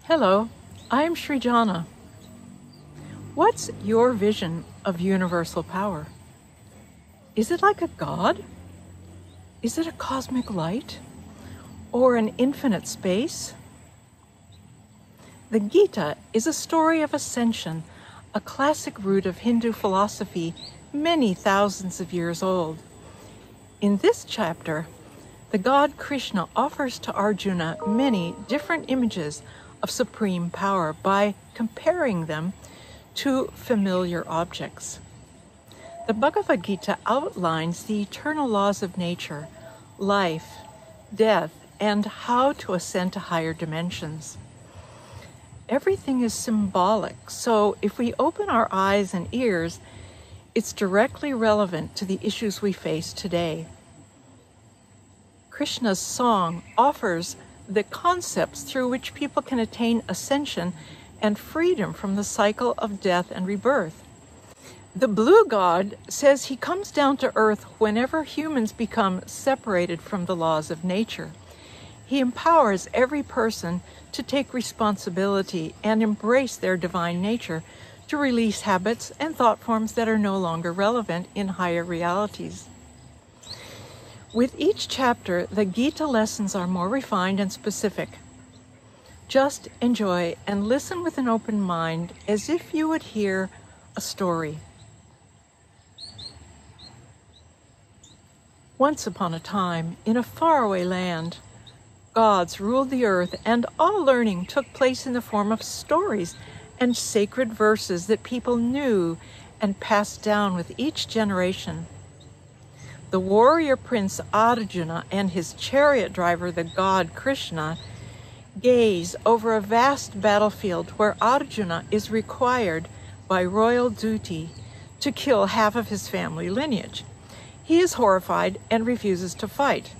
Hello, I'm Srijana. What's your vision of universal power? Is it like a god? Is it a cosmic light? Or an infinite space? The Gita is a story of ascension, a classic root of Hindu philosophy many thousands of years old. In this chapter, the God Krishna offers to Arjuna many different images of supreme power by comparing them to familiar objects. The Bhagavad Gita outlines the eternal laws of nature, life, death, and how to ascend to higher dimensions. Everything is symbolic, so if we open our eyes and ears, it's directly relevant to the issues we face today. Krishna's song offers the concepts through which people can attain ascension and freedom from the cycle of death and rebirth. The blue god says he comes down to earth whenever humans become separated from the laws of nature. He empowers every person to take responsibility and embrace their divine nature, to release habits and thought forms that are no longer relevant in higher realities. With each chapter, the Gita lessons are more refined and specific. Just enjoy and listen with an open mind as if you would hear a story. Once upon a time, in a faraway land, gods ruled the earth, and all learning took place in the form of stories and sacred verses that people knew and passed down with each generation. The warrior prince Arjuna and his chariot driver, the god Krishna, gaze over a vast battlefield where Arjuna is required by royal duty to kill half of his family lineage. He is horrified and refuses to fight.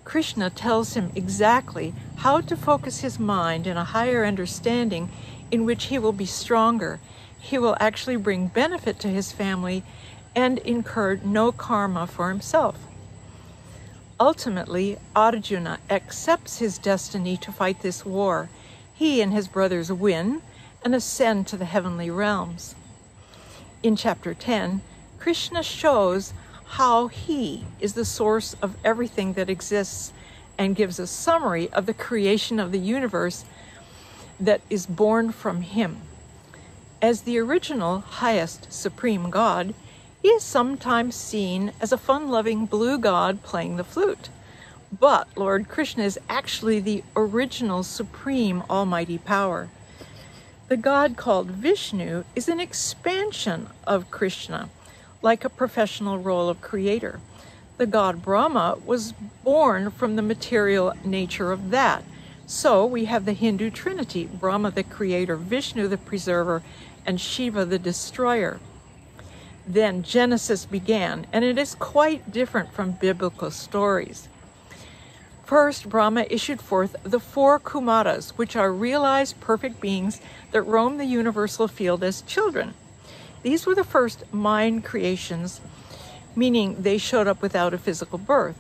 Krishna tells him exactly how to focus his mind in a higher understanding in which he will be stronger. He will actually bring benefit to his family and incur no karma for himself. Ultimately, Arjuna accepts his destiny to fight this war. He and his brothers win and ascend to the heavenly realms. In chapter 10, Krishna shows how he is the source of everything that exists and gives a summary of the creation of the universe that is born from him. As the original, highest, supreme God, he is sometimes seen as a fun-loving blue god playing the flute. But Lord Krishna is actually the original supreme almighty power. The god called Vishnu is an expansion of Krishna, like a professional role of creator. The god Brahma was born from the material nature of that. So we have the Hindu trinity, Brahma the creator, Vishnu the preserver, and Shiva the destroyer. Then Genesis began, and it is quite different from biblical stories. First, Brahma issued forth the 4 Kumaras, which are realized perfect beings that roam the universal field as children. These were the first mind creations, meaning they showed up without a physical birth.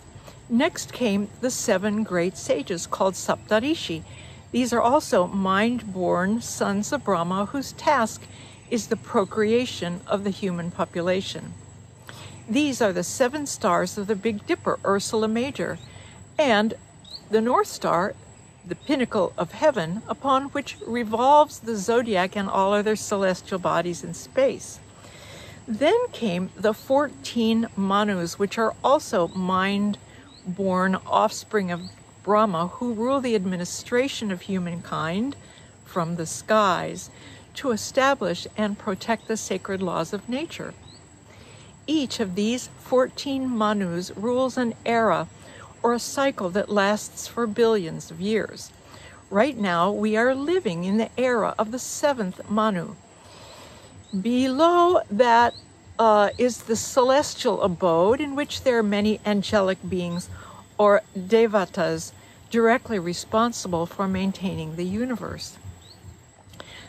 Next came the 7 great sages called Saptarishi. These are also mind-born sons of Brahma whose task is the procreation of the human population. These are the 7 stars of the Big Dipper, Ursula Major, and the North Star, the pinnacle of heaven, upon which revolves the zodiac and all other celestial bodies in space. Then came the 14 Manus, which are also mind-born offspring of Brahma, who rule the administration of humankind from the skies to establish and protect the sacred laws of nature. Each of these 14 Manus rules an era or a cycle that lasts for billions of years. Right now, we are living in the era of the 7th Manu. Below that is the celestial abode, in which there are many angelic beings or devatas directly responsible for maintaining the universe.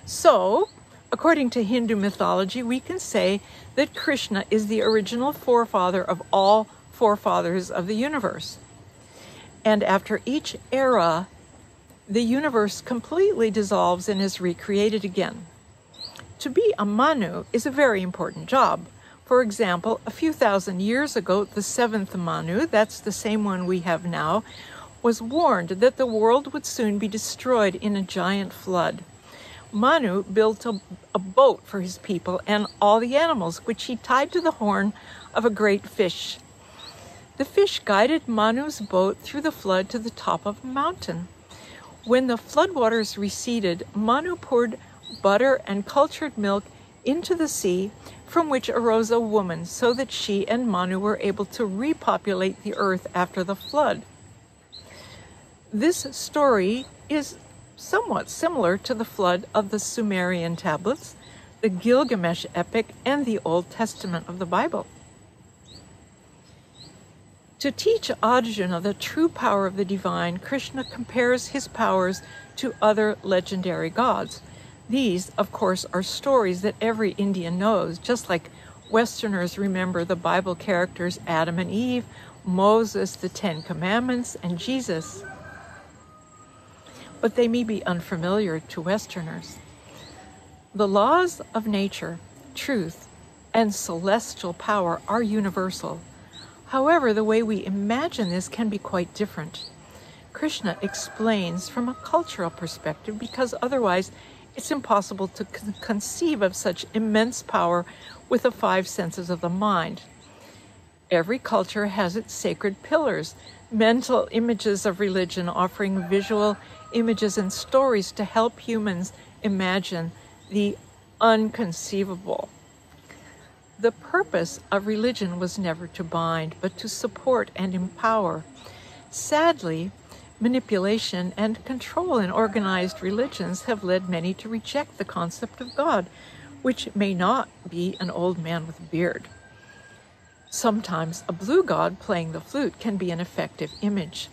So, according to Hindu mythology, we can say that Krishna is the original forefather of all forefathers of the universe. And after each era, the universe completely dissolves and is recreated again. To be a Manu is a very important job. For example, a few thousand years ago, the seventh Manu, that's the same one we have now, was warned that the world would soon be destroyed in a giant flood. Manu built a boat for his people and all the animals, which he tied to the horn of a great fish. The fish guided Manu's boat through the flood to the top of a mountain. When the floodwaters receded, Manu poured butter and cultured milk into the sea, from which arose a woman, so that she and Manu were able to repopulate the earth after the flood. This story is somewhat similar to the flood of the Sumerian tablets, the Gilgamesh epic, and the Old Testament of the Bible. To teach Arjuna the true power of the divine, Krishna compares his powers to other legendary gods. These, of course, are stories that every Indian knows, just like Westerners remember the Bible characters Adam and Eve, Moses, the Ten Commandments, and Jesus. But they may be unfamiliar to Westerners. The laws of nature, truth, and celestial power are universal. However, the way we imagine this can be quite different. Krishna explains from a cultural perspective, because otherwise it's impossible to conceive of such immense power with the five senses of the mind. Every culture has its sacred pillars, mental images of religion offering visual images and stories to help humans imagine the unconceivable. The purpose of religion was never to bind, but to support and empower. Sadly, manipulation and control in organized religions have led many to reject the concept of God, which may not be an old man with a beard. Sometimes a blue god playing the flute can be an effective image.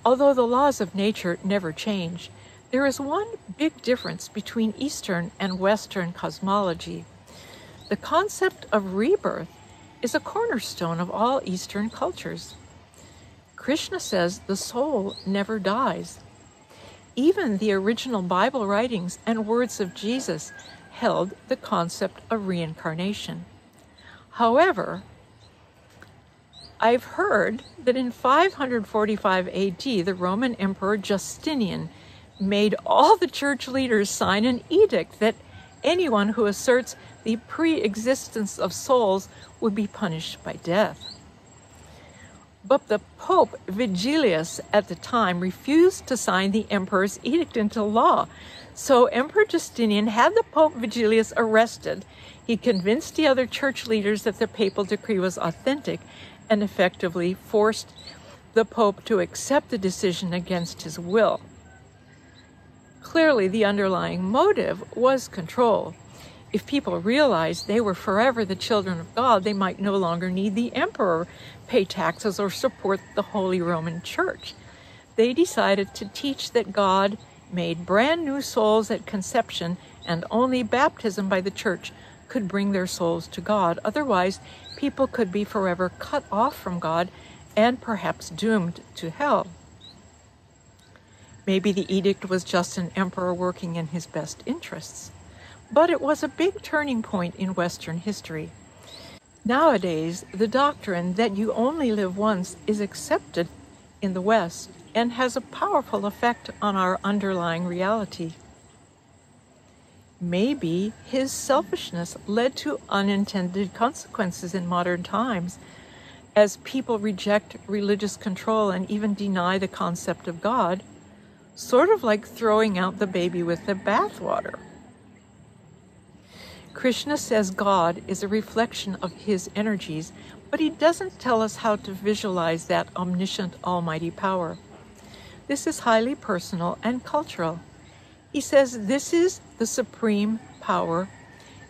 Although the laws of nature never change, there is one big difference between Eastern and Western cosmology. The concept of rebirth is a cornerstone of all Eastern cultures. Krishna says the soul never dies. Even the original Bible writings and words of Jesus held the concept of reincarnation. However, I've heard that in 545 AD, the Roman Emperor Justinian made all the church leaders sign an edict that anyone who asserts the pre-existence of souls would be punished by death. But the Pope Vigilius at the time refused to sign the emperor's edict into law. So Emperor Justinian had the Pope Vigilius arrested. He convinced the other church leaders that the papal decree was authentic and effectively forced the Pope to accept the decision against his will. Clearly, the underlying motive was control. If people realized they were forever the children of God, they might no longer need the emperor, pay taxes, or support the Holy Roman Church. They decided to teach that God made brand new souls at conception, and only baptism by the church could bring their souls to God. Otherwise, people could be forever cut off from God and perhaps doomed to hell. Maybe the edict was just an emperor working in his best interests. But it was a big turning point in Western history. Nowadays, the doctrine that you only live once is accepted in the West and has a powerful effect on our underlying reality. Maybe his selfishness led to unintended consequences in modern times, as people reject religious control and even deny the concept of God, sort of like throwing out the baby with the bathwater. Krishna says God is a reflection of his energies, but he doesn't tell us how to visualize that omniscient, almighty power. This is highly personal and cultural. He says this is the supreme power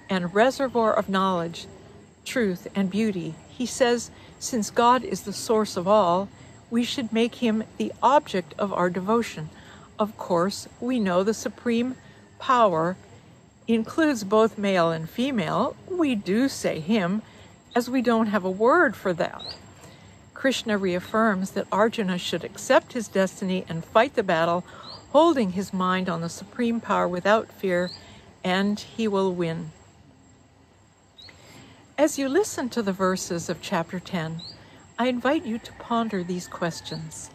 and reservoir of knowledge, truth, and beauty. He says, since God is the source of all, we should make him the object of our devotion. Of course, we know the supreme power includes both male and female. We do say him, as we don't have a word for that. Krishna reaffirms that Arjuna should accept his destiny and fight the battle, holding his mind on the supreme power without fear, and he will win. As you listen to the verses of chapter 10, I invite you to ponder these questions.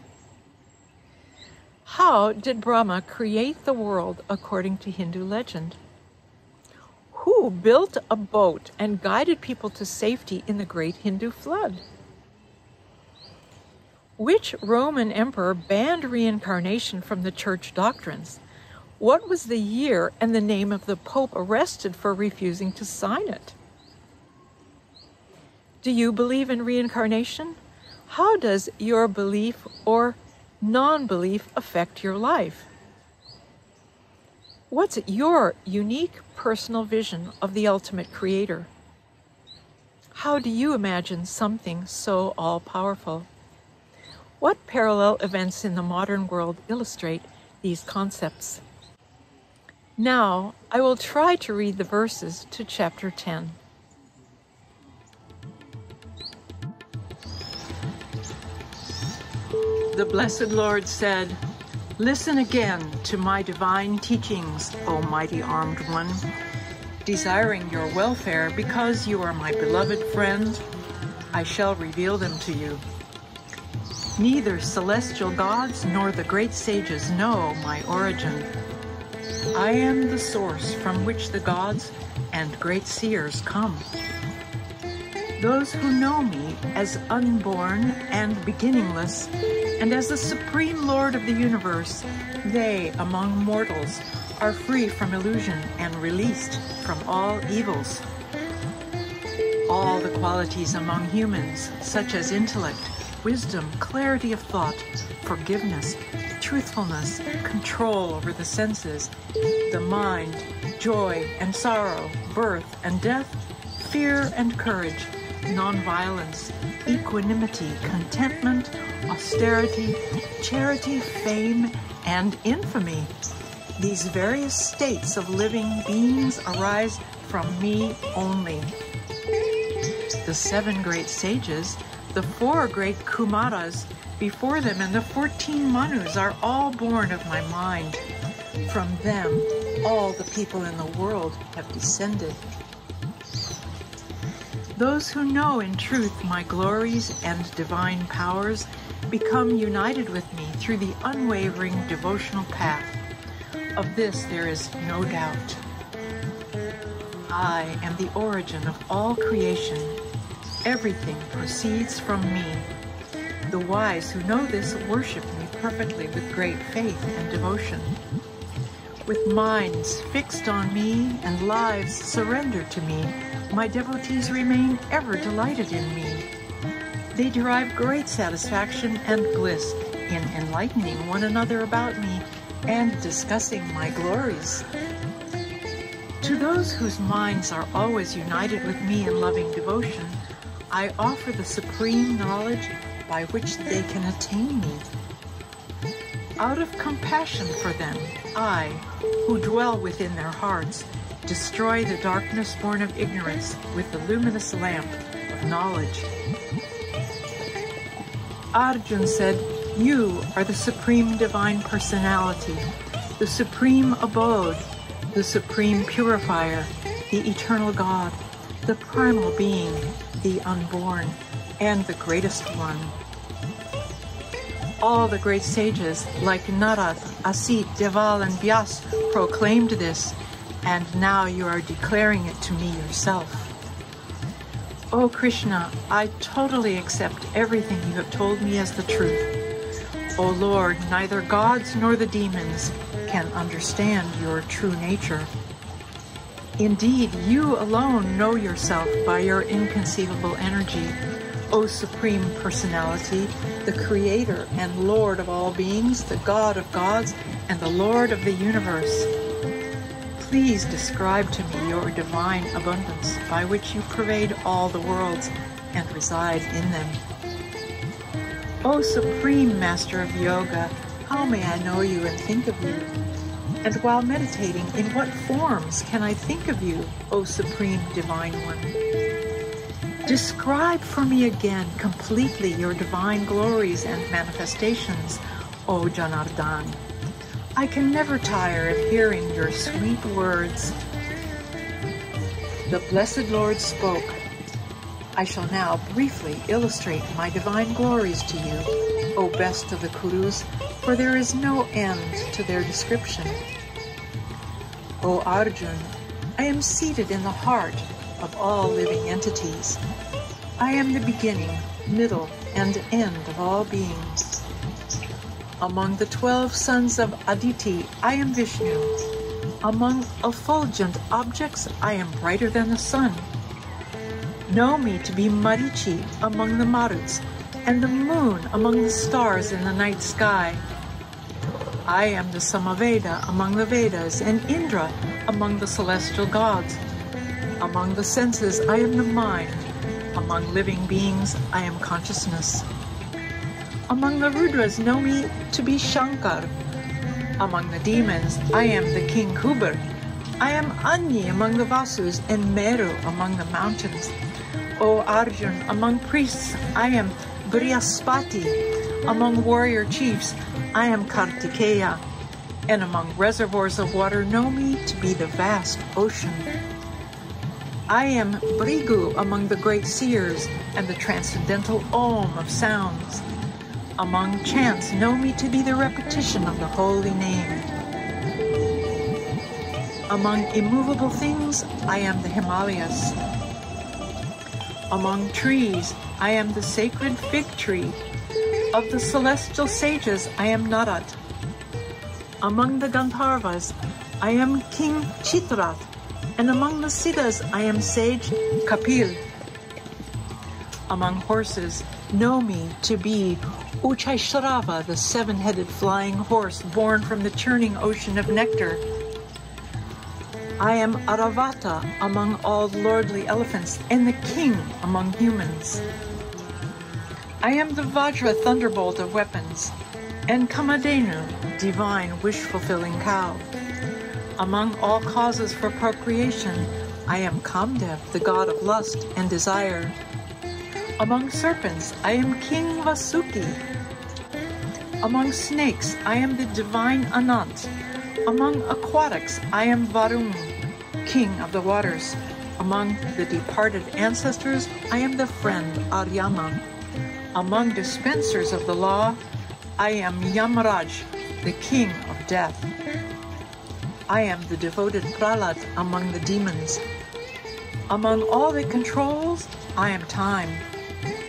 How did Brahma create the world according to Hindu legend? Who built a boat and guided people to safety in the great Hindu flood? Which Roman emperor banned reincarnation from the church doctrines? What was the year and the name of the pope arrested for refusing to sign it? Do you believe in reincarnation? How does your belief or non-belief affect your life? What's your unique personal vision of the ultimate creator? How do you imagine something so all-powerful? What parallel events in the modern world illustrate these concepts? Now, I will try to read the verses to chapter 10. The Blessed Lord said, "Listen again to my divine teachings, O mighty armed one. Desiring your welfare because you are my beloved friend, I shall reveal them to you. Neither celestial gods nor the great sages know my origin. I am the source from which the gods and great seers come. Those who know me as unborn and beginningless, and as the supreme Lord of the universe, they among mortals are free from illusion and released from all evils. All the qualities among humans, such as intellect, wisdom, clarity of thought, forgiveness, truthfulness, control over the senses, the mind, joy and sorrow, birth and death, fear and courage, nonviolence, equanimity, contentment, austerity, charity, fame, and infamy. These various states of living beings arise from me only. The 7 great sages, the 4 great Kumaras before them, and the 14 Manus are all born of my mind. From them, all the people in the world have descended. Those who know in truth my glories and divine powers become united with me through the unwavering devotional path. Of this there is no doubt. I am the origin of all creation. Everything proceeds from me. The wise who know this worship me perfectly with great faith and devotion. With minds fixed on me and lives surrendered to me, my devotees remain ever delighted in me. They derive great satisfaction and bliss in enlightening one another about me and discussing my glories. To those whose minds are always united with me in loving devotion, I offer the supreme knowledge by which they can attain me. Out of compassion for them, I, who dwell within their hearts, destroy the darkness born of ignorance with the luminous lamp of knowledge. Arjuna said, "You are the supreme divine personality, the supreme abode, the supreme purifier, the eternal God, the primal being, the unborn, and the greatest one." All the great sages, like Narad, Asit, Deval, and Vyas, proclaimed this, and now you are declaring it to me yourself. O Krishna, I totally accept everything you have told me as the truth. O Lord, neither gods nor the demons can understand your true nature. Indeed, you alone know yourself by your inconceivable energy. O Supreme Personality, the Creator and Lord of all beings, the God of gods, and the Lord of the universe. Please describe to me your divine abundance by which you pervade all the worlds and reside in them. O Supreme Master of Yoga, how may I know you and think of you? And while meditating, in what forms can I think of you, O Supreme Divine One? Describe for me again completely your divine glories and manifestations, O Janardhan. I can never tire of hearing your sweet words. The Blessed Lord spoke. I shall now briefly illustrate my divine glories to you, O best of the Kurus, for there is no end to their description. O Arjuna, I am seated in the heart of all living entities. I am the beginning, middle, and end of all beings. Among the 12 sons of Aditi, I am Vishnu. Among effulgent objects, I am brighter than the sun. Know me to be Marichi among the Maruts, and the moon among the stars in the night sky. I am the Samaveda among the Vedas, and Indra among the celestial gods. Among the senses, I am the mind. Among living beings, I am consciousness. Among the Rudras, know me to be Shankar. Among the demons, I am the King Kuber. I am Anyi among the Vasus, and Meru among the mountains. O Arjuna, among priests, I am Brihaspati. Among warrior chiefs, I am Kartikeya. And among reservoirs of water, know me to be the vast ocean. I am Brigu among the great seers, and the transcendental Om of sounds. Among chants, know me to be the repetition of the holy name. Among immovable things, I am the Himalayas. Among trees, I am the sacred fig tree. Of the celestial sages, I am Narad. Among the Gandharvas, I am King Chitrath. And among the Siddhas, I am sage Kapil. Among horses, know me to be Uchaishrava, the 7-headed flying horse born from the churning ocean of nectar. I am Aravata among all lordly elephants, and the king among humans. I am the Vajra thunderbolt of weapons, and Kamadhenu, divine wish-fulfilling cow. Among all causes for procreation, I am Kamdev, the god of lust and desire. Among serpents, I am King Vasuki. Among snakes, I am the divine Anant. Among aquatics, I am Varun, king of the waters. Among the departed ancestors, I am the friend Aryama. Among dispensers of the law, I am Yamaraj, the king of death. I am the devoted Prahlad among the demons. Among all that controls, I am time.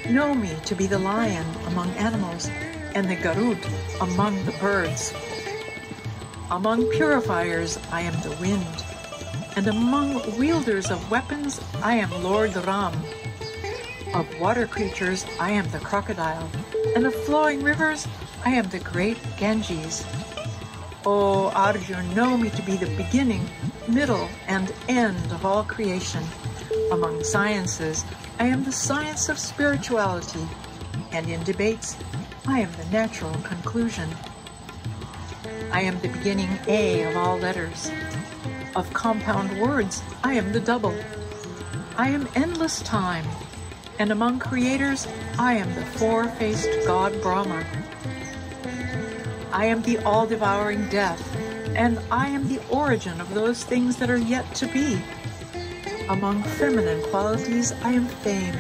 Know me to be the lion among animals, and the Garud among the birds. Among purifiers, I am the wind. And among wielders of weapons, I am Lord Ram. Of water creatures, I am the crocodile. And of flowing rivers, I am the great Ganges. O Arjuna, know me to be the beginning, middle, and end of all creation. Among sciences, I am the science of spirituality, and in debates, I am the natural conclusion. I am the beginning A of all letters. Of compound words, I am the double. I am endless time, and among creators, I am the four-faced God Brahma. I am the all-devouring death, and I am the origin of those things that are yet to be. Among feminine qualities, I am fame,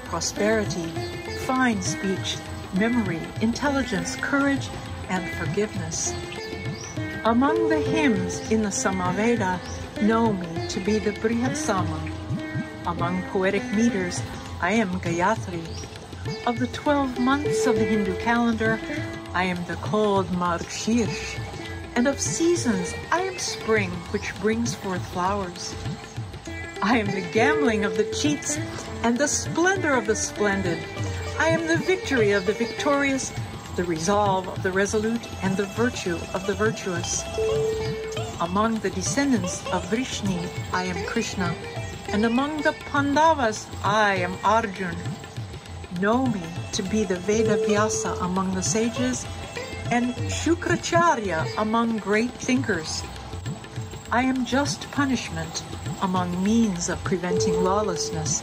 prosperity, fine speech, memory, intelligence, courage, and forgiveness. Among the hymns in the Samaveda, know me to be the Brihadsama. Among poetic meters, I am Gayatri. Of the 12 months of the Hindu calendar, I am the cold Margshirsh. And of seasons, I am spring, which brings forth flowers. I am the gambling of the cheats and the splendor of the splendid. I am the victory of the victorious, the resolve of the resolute, and the virtue of the virtuous. Among the descendants of Vrishni, I am Krishna, and among the Pandavas, I am Arjuna. Know me to be the Veda Vyasa among the sages, and Shukracharya among great thinkers. I am just punishment among means of preventing lawlessness,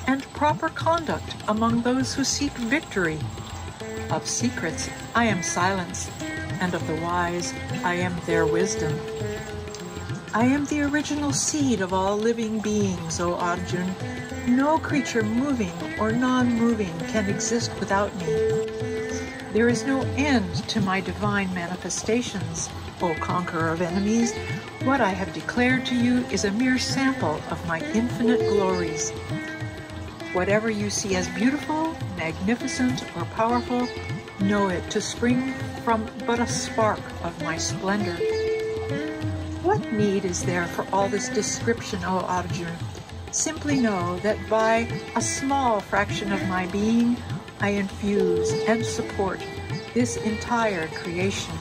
and proper conduct among those who seek victory. Of secrets I am silence, and of the wise I am their wisdom. I am the original seed of all living beings, O Arjuna. No creature moving or non-moving can exist without me. There is no end to my divine manifestations, O conqueror of enemies. What I have declared to you is a mere sample of my infinite glories. Whatever you see as beautiful, magnificent, or powerful, know it to spring from but a spark of my splendor. What need is there for all this description, O Arjuna? Simply know that by a small fraction of my being, I infuse and support this entire creation.